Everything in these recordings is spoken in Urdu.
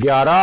11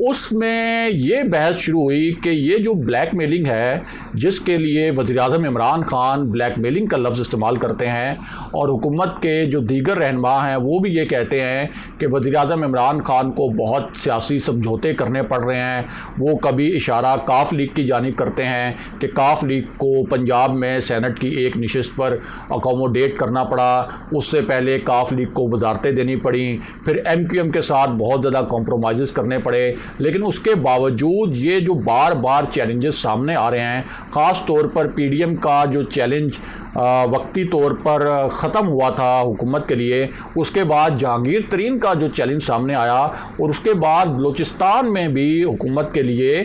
اس میں یہ بحث شروع ہوئی کہ یہ جو بلیک میلنگ ہے، جس کے لیے وزیراعظم عمران خان بلیک میلنگ کا لفظ استعمال کرتے ہیں، اور حکومت کے جو دیگر رہنما ہیں وہ بھی یہ کہتے ہیں کہ وزیراعظم عمران خان کو بہت سیاسی سمجھوتے کرنے پڑ رہے ہیں۔ وہ کبھی اشارہ کاف لیگ کی جانب کرتے ہیں کہ کاف لیگ کو پنجاب میں سینٹ کی ایک نشست پر اکوموڈیٹ کرنا پڑا، اس سے پہلے کاف لیگ کو وزارتیں دینی پڑیں، پھر ایم کیو ایم کے ساتھ بہت زیادہ کمپرومائزز کرنے پڑے، لیکن اس کے باوجود یہ جو بار بار چیلنجز سامنے آ رہے ہیں، خاص طور پر پی ڈی ایم کا جو چیلنج وقتی طور پر ختم ہوا تھا حکومت کے لیے، اس کے بعد جہانگیر ترین کا جو چیلنج سامنے آیا، اور اس کے بعد بلوچستان میں بھی حکومت کے لیے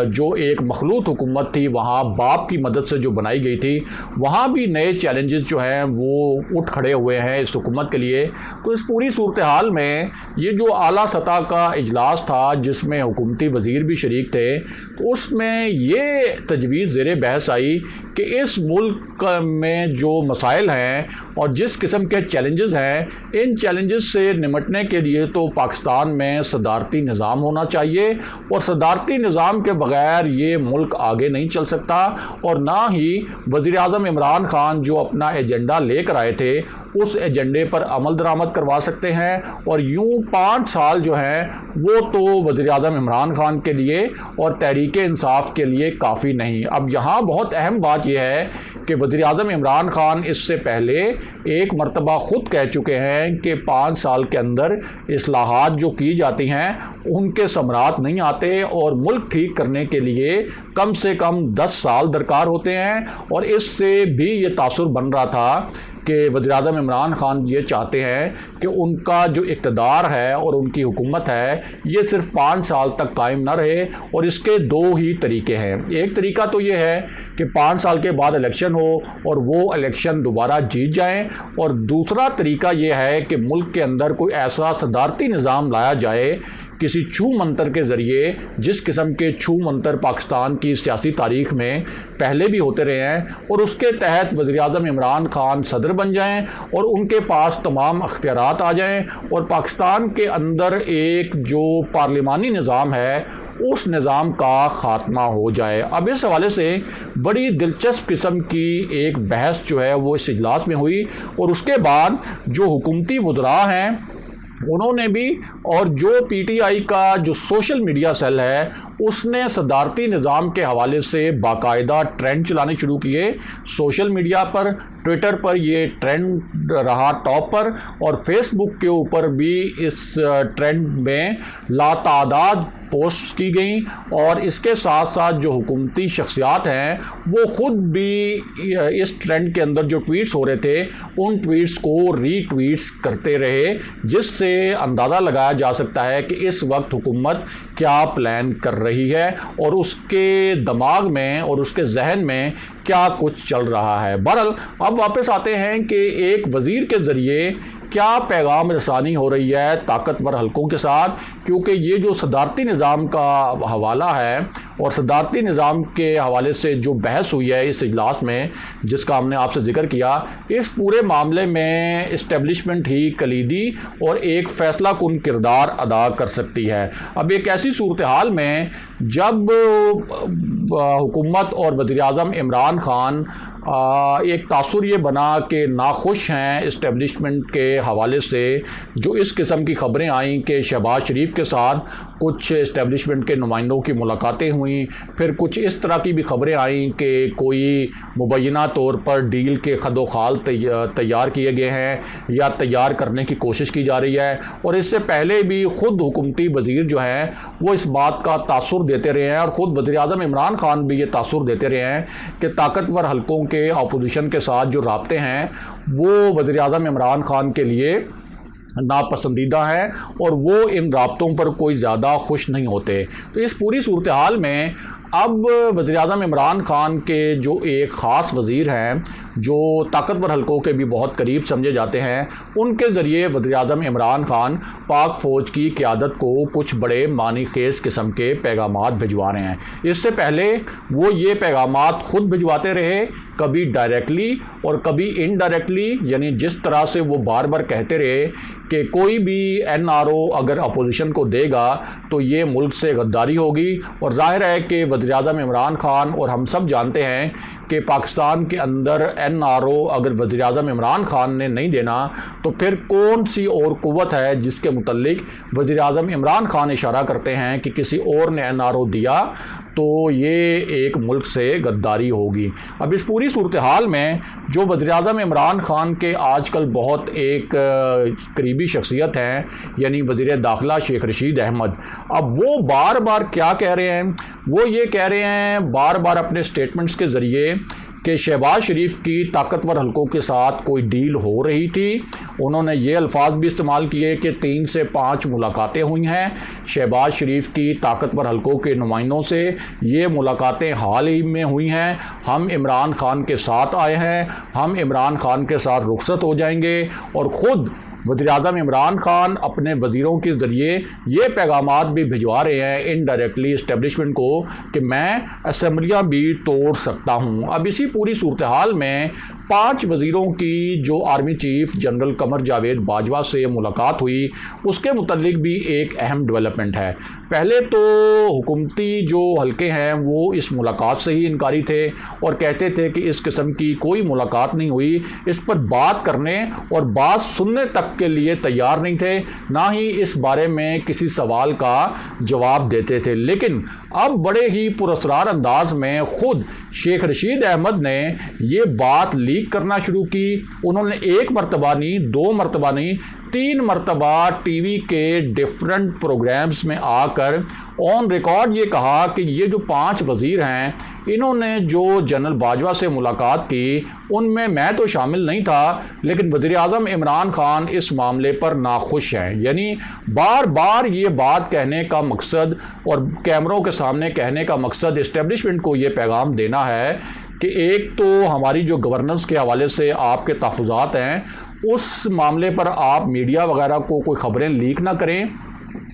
جو ایک مخلوط حکومت تھی، وہاں باپ کی مدد سے جو بنائی گئی تھی، وہاں بھی نئے چیلنجز جو ہیں وہ اٹھ کھڑے ہوئے ہیں اس حکومت کے لیے۔ تو اس پوری صورتحال میں یہ جو اعلیٰ سطح کا اجلاس تھا جس میں حکومتی وزیر بھی شریک تھے، تو اس میں یہ تجویز زیر بحث آئی کہ اس ملک میں جو مسائل ہیں اور جس قسم کے چیلنجز ہیں، ان چیلنجز سے نمٹنے کے لیے تو پاکستان میں صدارتی نظام ہونا چاہیے، اور صدارتی نظام کے بغیر یہ ملک آگے نہیں چل سکتا، اور نہ ہی وزیر اعظم عمران خان جو اپنا ایجنڈا لے کر آئے تھے اس ایجنڈے پر عمل درآمد کروا سکتے ہیں۔ اور یوں 5 سال جو ہیں وہ تو وزیر اعظم عمران خان کے لیے اور تحریک انصاف کے لیے کافی نہیں۔ اب یہاں بہت اہم بات یہ ہے کہ وزیر اعظم عمران خان اس سے پہلے ایک مرتبہ خود کہہ چکے ہیں کہ 5 سال کے اندر اصلاحات جو کی جاتی ہیں ان کے ثمرات نہیں آتے، اور ملک ٹھیک کرنے کے لیے کم سے کم 10 سال درکار ہوتے ہیں۔ اور اس سے بھی یہ تاثر بن رہا تھا کہ وزیر اعظم عمران خان یہ چاہتے ہیں کہ ان کا جو اقتدار ہے اور ان کی حکومت ہے یہ صرف 5 سال تک قائم نہ رہے، اور اس کے 2 ہی طریقے ہیں۔ ایک طریقہ تو یہ ہے کہ 5 سال کے بعد الیکشن ہو اور وہ الیکشن دوبارہ جیت جائیں، اور دوسرا طریقہ یہ ہے کہ ملک کے اندر کوئی ایسا صدارتی نظام لایا جائے کسی چھو منتر کے ذریعے، جس قسم کے چھو منتر پاکستان کی سیاسی تاریخ میں پہلے بھی ہوتے رہے ہیں، اور اس کے تحت وزیر اعظم عمران خان صدر بن جائیں اور ان کے پاس تمام اختیارات آ جائیں، اور پاکستان کے اندر ایک جو پارلیمانی نظام ہے اس نظام کا خاتمہ ہو جائے۔ اب اس حوالے سے بڑی دلچسپ قسم کی ایک بحث جو ہے وہ اس اجلاس میں ہوئی، اور اس کے بعد جو حکومتی وزراء ہیں انہوں نے بھی، اور جو پی ٹی آئی کا جو سوشل میڈیا سیل ہے اس نے صدارتی نظام کے حوالے سے باقاعدہ ٹرینڈ چلانے شروع کیے سوشل میڈیا پر۔ ٹویٹر پر یہ ٹرینڈ رہا ٹاپ پر، اور فیس بک کے اوپر بھی اس ٹرینڈ میں لاتعداد پوسٹ کی گئیں، اور اس کے ساتھ ساتھ جو حکومتی شخصیات ہیں وہ خود بھی اس ٹرینڈ کے اندر جو ٹویٹس ہو رہے تھے ان ٹویٹس کو ری ٹویٹس کرتے رہے، جس سے اندازہ لگایا جا سکتا ہے کہ اس وقت حکومت کیا پلان کر رہی ہے اور اس کے دماغ میں اور اس کے ذہن میں کیا کچھ چل رہا ہے۔ بہرحال اب واپس آتے ہیں کہ ایک وزیر کے ذریعے کیا پیغام رسانی ہو رہی ہے طاقتور حلقوں کے ساتھ، کیونکہ یہ جو صدارتی نظام کا حوالہ ہے اور صدارتی نظام کے حوالے سے جو بحث ہوئی ہے اس اجلاس میں جس کا ہم نے آپ سے ذکر کیا، اس پورے معاملے میں اسٹیبلشمنٹ ہی کلیدی اور ایک فیصلہ کن کردار ادا کر سکتی ہے۔ اب ایک ایسی صورتحال میں جب حکومت اور وزیر اعظم عمران خان ایک تاثر یہ بنا کہ ناخوش ہیں اسٹیبلشمنٹ کے حوالے سے، جو اس قسم کی خبریں آئیں کہ شہباز شریف کے ساتھ کچھ اسٹیبلشمنٹ کے نمائندوں کی ملاقاتیں ہوئیں، پھر کچھ اس طرح کی بھی خبریں آئیں کہ کوئی مبینہ طور پر ڈیل کے خد و خال تیار کیے گئے ہیں یا تیار کرنے کی کوشش کی جا رہی ہے، اور اس سے پہلے بھی خود حکومتی وزیر جو ہیں وہ اس بات کا تاثر دیتے رہے ہیں، اور خود وزیر اعظم عمران خان بھی یہ تاثر دیتے رہے ہیں کہ طاقتور حلقوں کے اپوزیشن کے ساتھ جو رابطے ہیں وہ وزیر اعظم عمران خان کے لیے ناپسندیدہ ہے اور وہ ان رابطوں پر کوئی زیادہ خوش نہیں ہوتے۔ تو اس پوری صورتحال میں اب وزیر اعظم عمران خان کے جو ایک خاص وزیر ہیں جو طاقتور حلقوں کے بھی بہت قریب سمجھے جاتے ہیں، ان کے ذریعے وزیر اعظم عمران خان پاک فوج کی قیادت کو کچھ بڑے معنی خیز قسم کے پیغامات بھجوا رہے ہیں۔ اس سے پہلے وہ یہ پیغامات خود بھجواتے رہے، کبھی ڈائریکٹلی اور کبھی انڈائریکٹلی، یعنی جس طرح سے وہ بار بار کہتے رہے کہ کوئی بھی این آر او اگر اپوزیشن کو دے گا تو یہ ملک سے غداری ہوگی، اور ظاہر ہے کہ وزیر اعظم عمران خان اور ہم سب جانتے ہیں کہ پاکستان کے اندر این آر او اگر وزیر اعظم عمران خان نے نہیں دینا تو پھر کون سی اور قوت ہے جس کے متعلق وزیر اعظم عمران خان اشارہ کرتے ہیں کہ کسی اور نے این آر او دیا تو یہ ایک ملک سے غداری ہوگی۔ اب اس پوری صورتحال میں جو وزیر اعظم عمران خان کے آج کل بہت ایک قریبی شخصیت ہیں یعنی وزیر داخلہ شیخ رشید احمد، اب وہ بار بار کیا کہہ رہے ہیں؟ وہ یہ کہہ رہے ہیں بار بار اپنے سٹیٹمنٹس کے ذریعے کہ شہباز شریف کی طاقتور حلقوں کے ساتھ کوئی ڈیل ہو رہی تھی۔ انہوں نے یہ الفاظ بھی استعمال کیے کہ 3 سے 5 ملاقاتیں ہوئی ہیں شہباز شریف کی طاقتور حلقوں کے نمائندوں سے، یہ ملاقاتیں حال ہی میں ہوئی ہیں، ہم عمران خان کے ساتھ آئے ہیں، ہم عمران خان کے ساتھ رخصت ہو جائیں گے، اور خود وزیر اعظم عمران خان اپنے وزیروں کے ذریعے یہ پیغامات بھی بھجوا رہے ہیں انڈائریکٹلی اسٹیبلشمنٹ کو کہ میں اسمبلیاں بھی توڑ سکتا ہوں۔ اب اسی پوری صورتحال میں 5 وزیروں کی جو army chief general Qamar Javed Bajwa سے ملاقات ہوئی اس کے متعلق بھی ایک اہم ڈیولپمنٹ ہے۔ پہلے تو حکومتی جو حلقے ہیں وہ اس ملاقات سے ہی انکاری تھے اور کہتے تھے کہ اس قسم کی کوئی ملاقات نہیں ہوئی، اس پر بات کرنے اور بات سننے تک کے لیے تیار نہیں تھے، نہ ہی اس بارے میں کسی سوال کا جواب دیتے تھے۔ لیکن اب بڑے ہی پراسرار انداز میں خود شیخ رشید احمد نے یہ بات لیک کرنا شروع کی۔ انہوں نے 1 مرتبہ نہیں، 2 مرتبہ نہیں، 3 مرتبہ ٹی وی کے ڈیفرنٹ پروگرامز میں آ کر آن ریکارڈ یہ کہا کہ یہ جو 5 وزیر ہیں انہوں نے جو جنرل باجوہ سے ملاقات کی ان میں تو شامل نہیں تھا، لیکن وزیر اعظم عمران خان اس معاملے پر ناخوش ہیں۔ یعنی بار بار یہ بات کہنے کا مقصد اور کیمروں کے سامنے کہنے کا مقصد اسٹیبلشمنٹ کو یہ پیغام دینا ہے کہ ایک تو ہماری جو گورننس کے حوالے سے آپ کے تحفظات ہیں اس معاملے پر آپ میڈیا وغیرہ کو کوئی خبریں لیک نہ کریں،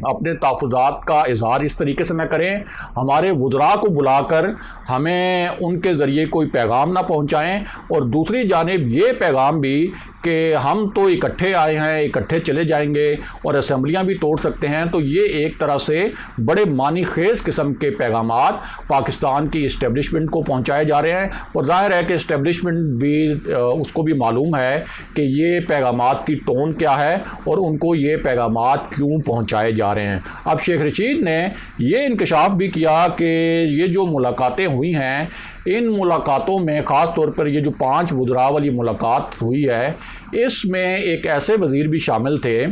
اپنے تحفظات کا اظہار اس طریقے سے نہ کریں، ہمارے وزراء کو بلا کر ہمیں ان کے ذریعے کوئی پیغام نہ پہنچائیں، اور دوسری جانب یہ پیغام بھی کہ ہم تو اکٹھے آئے ہیں، اکٹھے چلے جائیں گے اور اسمبلیاں بھی توڑ سکتے ہیں، تو یہ ایک طرح سے بڑے معنی خیز قسم کے پیغامات پاکستان کی اسٹیبلشمنٹ کو پہنچائے جا رہے ہیں، اور ظاہر ہے کہ اسٹیبلشمنٹ بھی اس کو بھی معلوم ہے کہ یہ پیغامات کی ٹون کیا ہے اور ان کو یہ پیغامات کیوں پہنچائے جا رہے ہیں۔ اب شیخ رشید نے یہ انکشاف بھی کیا کہ یہ جو ملاقاتیں ہوئی ہیں ان ملاقاتوں میں خاص طور پر یہ جو 5 وزراء والی ملاقات ہوئی ہے اس میں ایک ایسے وزیر بھی شامل تھے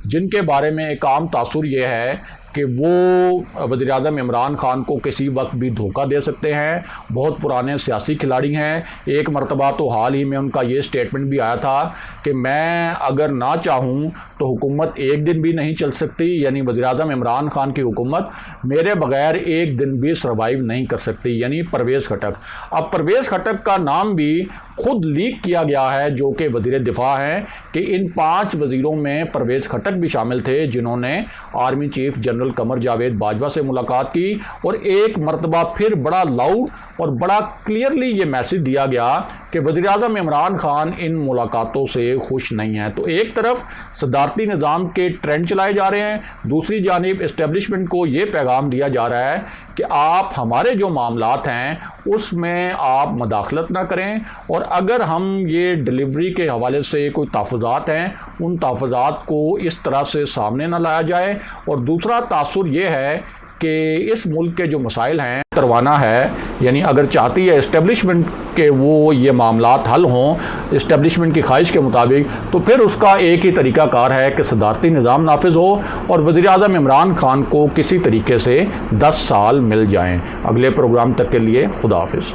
جن کے بارے میں ایک عام تاثر یہ ہے کہ وہ وزیر اعظم عمران خان کو کسی وقت بھی دھوکہ دے سکتے ہیں، بہت پرانے سیاسی کھلاڑی ہیں۔ ایک مرتبہ تو حال ہی میں ان کا یہ سٹیٹمنٹ بھی آیا تھا کہ میں اگر نہ چاہوں تو حکومت 1 دن بھی نہیں چل سکتی، یعنی وزیر اعظم عمران خان کی حکومت میرے بغیر 1 دن بھی سروائیو نہیں کر سکتی، یعنی پرویز خٹک۔ اب پرویز خٹک کا نام بھی خود لیک کیا گیا ہے جو کہ وزیر دفاع ہیں کہ ان 5 وزیروں میں پرویز خٹک بھی شامل تھے جنہوں نے army chief general Qamar Javed Bajwa سے ملاقات کی، اور ایک مرتبہ پھر بڑا لاؤڈ اور بڑا کلیئرلی یہ میسج دیا گیا کہ وزیر اعظم عمران خان ان ملاقاتوں سے خوش نہیں ہیں۔ تو ایک طرف صدارتی نظام کے ٹرینڈ چلائے جا رہے ہیں، دوسری جانب اسٹیبلشمنٹ کو یہ پیغام دیا جا رہا ہے کہ آپ ہمارے جو معاملات ہیں اس میں آپ مداخلت نہ کریں، اور اگر ہم یہ ڈلیوری کے حوالے سے کوئی تحفظات ہیں ان تحفظات کو اس طرح سے سامنے نہ لایا جائے۔ اور دوسرا تاثر یہ ہے کہ اس ملک کے جو مسائل ہیں کروانا ہے، یعنی اگر چاہتی ہے اسٹیبلشمنٹ کہ وہ یہ معاملات حل ہوں اسٹیبلشمنٹ کی خواہش کے مطابق، تو پھر اس کا ایک ہی طریقہ کار ہے کہ صدارتی نظام نافذ ہو اور وزیر اعظم عمران خان کو کسی طریقے سے 10 سال مل جائیں۔ اگلے پروگرام تک کے لیے خدا حافظ۔